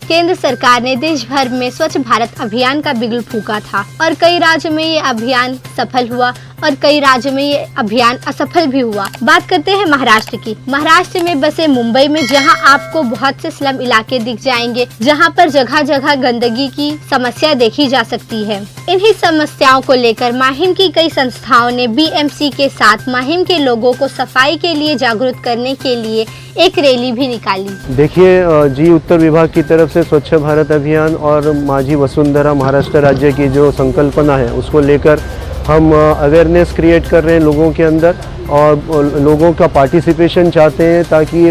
केंद्र सरकार ने देश भर में स्वच्छ भारत अभियान का बिगुल फूंका था और कई राज्यों में ये अभियान सफल हुआ और कई राज्यों में ये अभियान असफल भी हुआ। बात करते हैं महाराष्ट्र की। महाराष्ट्र में बसे मुंबई में जहां आपको बहुत से स्लम इलाके दिख जाएंगे, जहां पर जगह जगह गंदगी की समस्या देखी जा सकती है। इन्हीं समस्याओं को लेकर माहिम की कई संस्थाओं ने बीएमसी के साथ माहिम के लोगों को सफाई के लिए जागरूक करने के लिए एक रैली भी निकाली। देखिए जी, उत्तर विभाग की तरफ से स्वच्छ भारत अभियान और माझी वसुंधरा महाराष्ट्र राज्य की जो संकल्पना है उसको लेकर हम अवेयरनेस क्रिएट कर रहे हैं लोगों के अंदर और लोगों का पार्टिसिपेशन चाहते हैं ताकि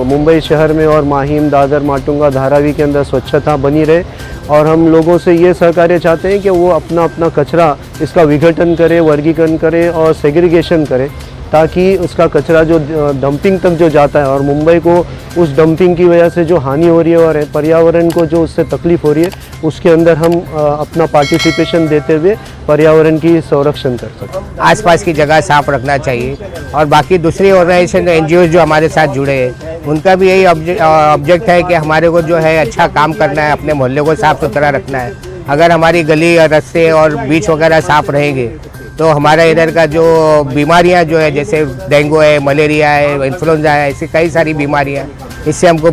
मुंबई शहर में और माहिम, दादर, माटुंगा, धारावी के अंदर स्वच्छता बनी रहे। और हम लोगों से ये सहकार्य चाहते हैं कि वो अपना अपना कचरा इसका विघटन करे, वर्गीकरण करे और सेग्रीगेशन करे ताकि उसका कचरा जो डंपिंग तक जो जाता है और मुंबई को उस डंपिंग की वजह से जो हानि हो रही है और पर्यावरण को जो उससे तकलीफ हो रही है उसके अंदर हम अपना पार्टिसिपेशन देते हुए पर्यावरण की संरक्षण कर सकते। आसपास की जगह साफ रखना चाहिए और बाकी दूसरी ऑर्गेनाइजेशन एनजीओ जो हमारे साथ जुड़े हैं उनका भी यही ऑब्जेक्ट है कि हमारे को जो है अच्छा काम करना है, अपने मोहल्ले को साफ सुथरा रखना है। अगर हमारी गली और रास्ते और बीच वगैरह साफ रहेंगे तो हमारा इधर का जो बीमारियां जो है जैसे डेंगू है, मलेरिया है, इन्फ्लुएंजा है, ऐसी कई सारी बीमारियां, इससे हमको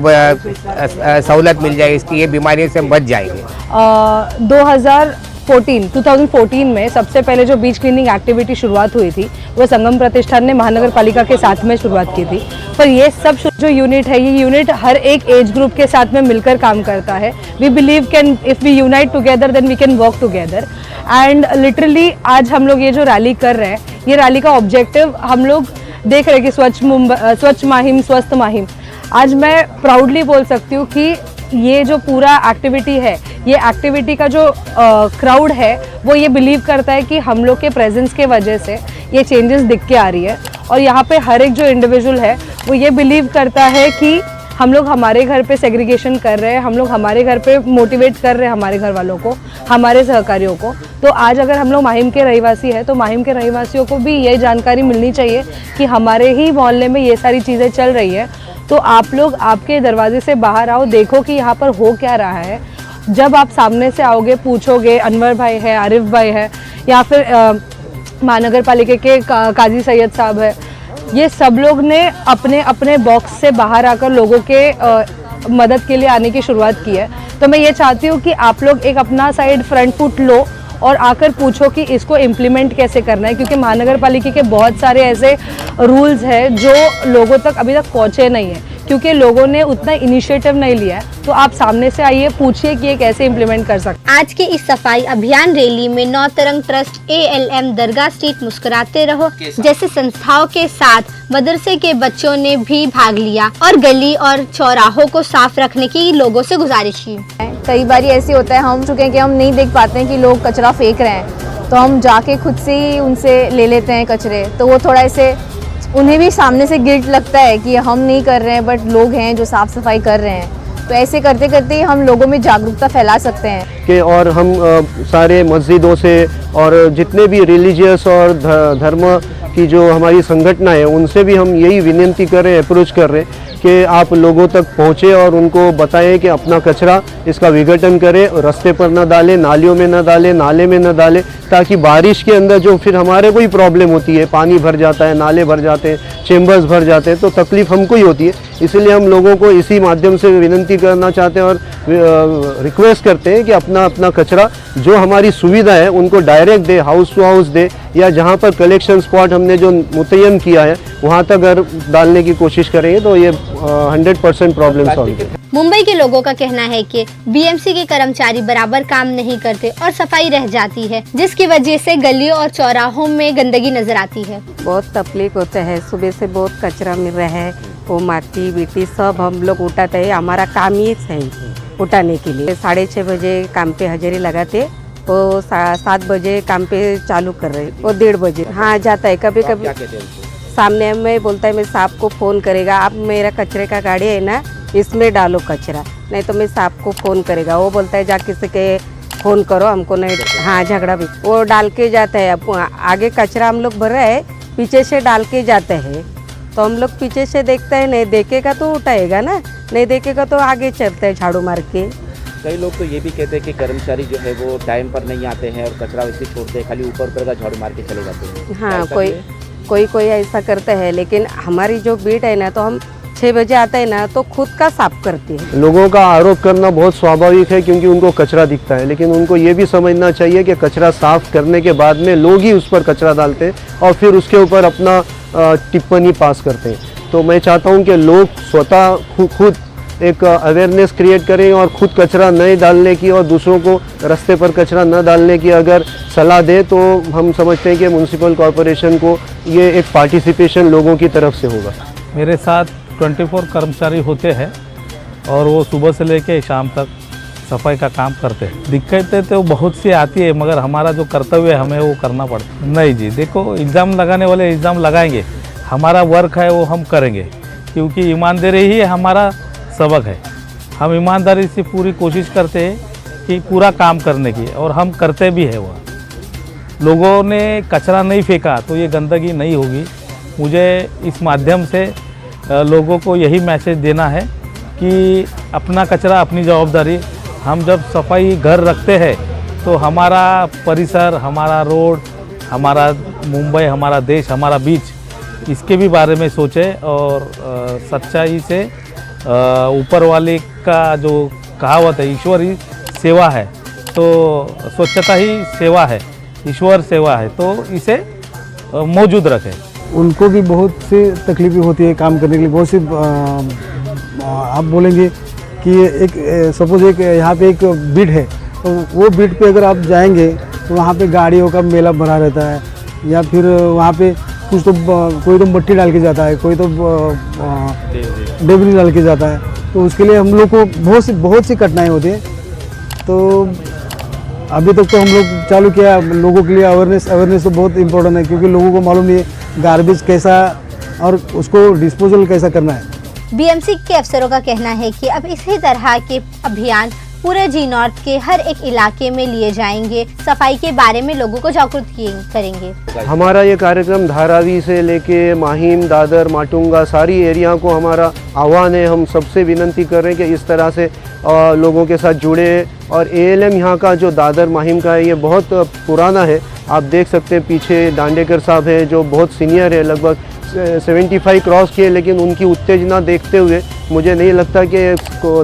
सहूलत मिल जाएगी, इसकी ये बीमारियों से हम बच जाएंगे। 2014 में सबसे पहले जो बीच क्लीनिंग एक्टिविटी शुरुआत हुई थी वो संगम प्रतिष्ठान ने महानगर पालिका के साथ में शुरुआत की थी। पर ये सब जो यूनिट है, ये यूनिट हर एक एज ग्रुप के साथ में मिलकर काम करता है। We believe can if we unite together then we can work together. And literally आज हम लोग ये जो रैली कर रहे हैं, ये रैली का ऑब्जेक्टिव हम लोग देख रहे हैं कि स्वच्छ माहिम स्वस्थ माहिम। आज मैं प्राउडली बोल सकती हूँ कि ये जो पूरा एक्टिविटी है, ये एक्टिविटी का जो क्राउड है वो ये बिलीव करता है कि हम लोग के प्रेजेंस के वजह से ये चेंजेस दिख के आ रही है। और यहाँ पे हर एक जो इंडिविजुअल है वो ये बिलीव करता है कि हम लोग हमारे घर पे सेग्रीगेशन कर रहे हैं, हम लोग हमारे घर पे मोटिवेट कर रहे हैं हमारे घर वालों को, हमारे सहकारियों को। तो आज अगर हम लोग माहिम के रहिवासी हैं तो माहिम के रहिवासियों को भी ये जानकारी मिलनी चाहिए कि हमारे ही मोहल्ले में ये सारी चीज़ें चल रही है। तो आप लोग आपके दरवाजे से बाहर आओ, देखो कि यहाँ पर हो क्या रहा है। जब आप सामने से आओगे, पूछोगे, अनवर भाई है, आरिफ भाई है या फिर महानगर पालिका के काजी सैयद साहब है, ये सब लोग ने अपने अपने बॉक्स से बाहर आकर लोगों के मदद के लिए आने की शुरुआत की है। तो मैं ये चाहती हूँ कि आप लोग एक अपना साइड फ्रंट फुट लो और आकर पूछो कि इसको इम्प्लीमेंट कैसे करना है, क्योंकि महानगर पालिका के बहुत सारे ऐसे रूल्स हैं जो लोगों तक अभी तक पहुँचे नहीं हैं क्योंकि लोगों ने उतना इनिशिएटिव नहीं लिया है। तो आप सामने से आइए, पूछिए कि ये कैसे इम्प्लीमेंट कर सकते हैं। आज के इस सफाई अभियान रैली में नौतरंग ट्रस्ट, ALM, दरगाह स्ट्रीट, मुस्कुराते रहो जैसे संस्थाओं के साथ मदरसे के बच्चों ने भी भाग लिया और गली और चौराहों को साफ रखने की लोगों से गुजारिश की। कई बार ऐसे होता है हम चुके हैं कि हम नहीं देख पाते हैं कि लोग कचरा फेंक रहे हैं, तो हम जाके खुद से ही उनसे ले लेते हैं कचरे। तो वो थोड़ा ऐसे उन्हें भी सामने से गिल्ट लगता है कि हम नहीं कर रहे हैं बट लोग हैं जो साफ सफाई कर रहे हैं। तो ऐसे करते करते हम लोगों में जागरूकता फैला सकते हैं कि और हम सारे मस्जिदों से और जितने भी रिलीजियस और धर्म की जो हमारी संगठन है उनसे भी हम यही विनती कर रहे हैं, अप्रोच कर रहे हैं कि आप लोगों तक पहुँचे और उनको बताएं कि अपना कचरा इसका विघटन करें, रास्ते पर न डालें, नालियों में न डालें, नाले में न डालें, ताकि बारिश के अंदर जो फिर हमारे को ही प्रॉब्लम होती है, पानी भर जाता है, नाले भर जाते हैं, चेम्बर्स भर जाते हैं, तो तकलीफ़ हमको ही होती है। इसलिए हम लोगों को इसी माध्यम से विनती करना चाहते हैं और रिक्वेस्ट करते हैं कि अपना अपना कचरा जो हमारी सुविधा है उनको डायरेक्ट दे, हाउस टू हाउस दे, या जहाँ पर कलेक्शन स्पॉट हमने जो मुतय्यन किया है वहाँ तक अगर डालने की कोशिश करेंगे तो ये 100% प्रॉब्लम सॉल्व है। मुंबई के लोगों का कहना है कि बीएमसी के कर्मचारी बराबर काम नहीं करते और सफाई रह जाती है, जिसकी वजह से गलियों और चौराहों में गंदगी नजर आती है। बहुत तकलीफ होता है, सुबह से बहुत कचरा मिल रहा है, वो माटी बीटी सब हम लोग उठाते हैं। हमारा काम ही है उठाने के लिए। 6:30 बजे काम पे हाजिरी लगाते, वो 7 बजे काम पे चालू कर रहे, वो 1:30 बजे हाँ जाता है। कभी कभी सामने में बोलता है मैं साहब को फ़ोन करेगा, आप मेरा कचरे का गाड़ी है ना इसमें डालो कचरा, नहीं तो मैं साहब को फ़ोन करेगा। वो बोलता है जा किसी के फ़ोन करो, हमको नहीं। हाँ झगड़ा भी वो डाल के जाता है। अब आगे कचरा हम लोग भर रहे हैं, पीछे से डाल के जाते हैं, तो हम लोग पीछे से देखते हैं, नहीं देखेगा तो उठाएगा ना, नहीं देखेगा तो आगे चलते हैं झाड़ू मार के। कई लोग तो ये भी कहते हैं कि कर्मचारी जो है वो टाइम पर नहीं आते हैं और कचरा वैसे छोड़ते हैं, खाली ऊपर ऊपर का झाड़ू मार के चले जाते हैं। हाँ, ऐसा कोई भी है? कोई ऐसा करते हैं, लेकिन हमारी जो बीट है ना, तो हम 6 बजे आते हैं ना तो खुद का साफ करते हैं। लोगों का आरोप करना बहुत स्वाभाविक है क्योंकि उनको कचरा दिखता है, लेकिन उनको ये भी समझना चाहिए कि कचरा साफ करने के बाद में लोग ही उस पर कचरा डालते हैं और फिर उसके ऊपर अपना टिप्पणी पास करते हैं। तो मैं चाहता हूँ कि लोग स्वतः खुद एक अवेयरनेस क्रिएट करें और खुद कचरा नहीं डालने की और दूसरों को रास्ते पर कचरा न डालने की अगर सलाह दे, तो हम समझते हैं कि म्युनिसिपल कॉरपोरेशन को ये एक पार्टिसिपेशन लोगों की तरफ से होगा। मेरे साथ 24 कर्मचारी होते हैं और वो सुबह से लेकर शाम तक सफाई का काम करते हैं। दिक्कतें तो बहुत सी आती है, मगर हमारा जो कर्तव्य है हमें वो करना पड़ता है। नहीं जी, देखो, इल्ज़ाम लगाने वाले इल्ज़ाम लगाएंगे, हमारा वर्क है वो हम करेंगे, क्योंकि ईमानदारी ही हमारा सबक है। हम ईमानदारी से पूरी कोशिश करते हैं कि पूरा काम करने की, और हम करते भी है। वह लोगों ने कचरा नहीं फेंका तो ये गंदगी नहीं होगी। मुझे इस माध्यम से लोगों को यही मैसेज देना है कि अपना कचरा अपनी जवाबदारी। हम जब सफाई घर रखते हैं तो हमारा परिसर, हमारा रोड, हमारा मुंबई, हमारा देश, हमारा बीच, इसके भी बारे में सोचें और सच्चाई से ऊपर वाले का जो कहावत है, ईश्वर ही सेवा है, तो स्वच्छता ही सेवा है, ईश्वर सेवा है, तो इसे मौजूद रखें। उनको भी बहुत सी तकलीफें होती है काम करने के लिए। बहुत सी आप बोलेंगे कि एक सपोज एक यहाँ पे एक बीट है, तो वो बीट पे अगर आप जाएंगे तो वहाँ पे गाड़ियों का मेला भरा रहता है, या फिर वहाँ पे कुछ तो कोई तो मट्टी डाल के जाता है, कोई तो डेबरी डाल के जाता है, तो उसके लिए हम लोग को बहुत सी कठिनाई होती है। तो अभी तक तो हम लोग चालू किया, लोगों के लिए अवेयरनेस तो बहुत इम्पोर्टेंट है, क्योंकि लोगों को मालूम नहीं है गार्बेज कैसा और उसको डिस्पोजल कैसा करना है। बीएमसी के अफसरों का कहना है कि अब इसी तरह के अभियान पूरे जी नॉर्थ के हर एक इलाके में लिए जाएंगे, सफाई के बारे में लोगों को जागरूक करेंगे। हमारा ये कार्यक्रम धारावी से लेके माहिम, दादर, माटुंगा सारी एरिया को हमारा आह्वान है। हम सबसे विनती कर रहे हैं कि इस तरह से लोगों के साथ जुड़े। और एएलएम यहाँ का जो दादर माहिम का है, ये बहुत पुराना है। आप देख सकते हैं पीछे दांडेकर साहब हैं जो बहुत सीनियर है, लगभग 75 क्रॉस किए, लेकिन उनकी उत्तेजना देखते हुए मुझे नहीं लगता कि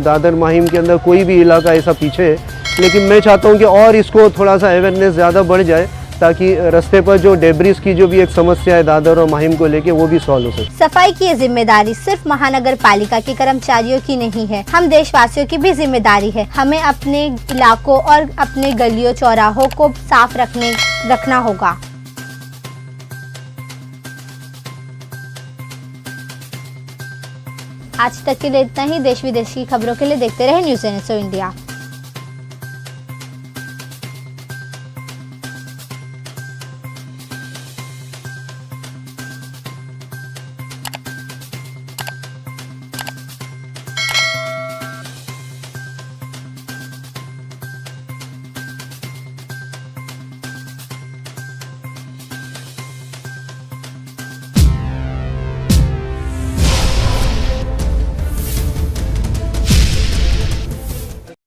दादर माहिम के अंदर कोई भी इलाका ऐसा पीछे है। लेकिन मैं चाहता हूं कि और इसको थोड़ा सा अवेयरनेस ज़्यादा बढ़ जाए, ताकि रास्ते पर जो डेब्रिस की जो भी एक समस्या है दादर और माहिम को लेके, वो भी सॉल्व हो सके। सफाई की ये जिम्मेदारी सिर्फ महानगर पालिका के कर्मचारियों की नहीं है, हम देशवासियों की भी जिम्मेदारी है। हमें अपने इलाकों और अपने गलियों चौराहों को साफ रखना होगा। आज तक के लिए इतना ही। देश विदेश की खबरों के लिए देखते रहे न्यूज़ 18 इंडिया।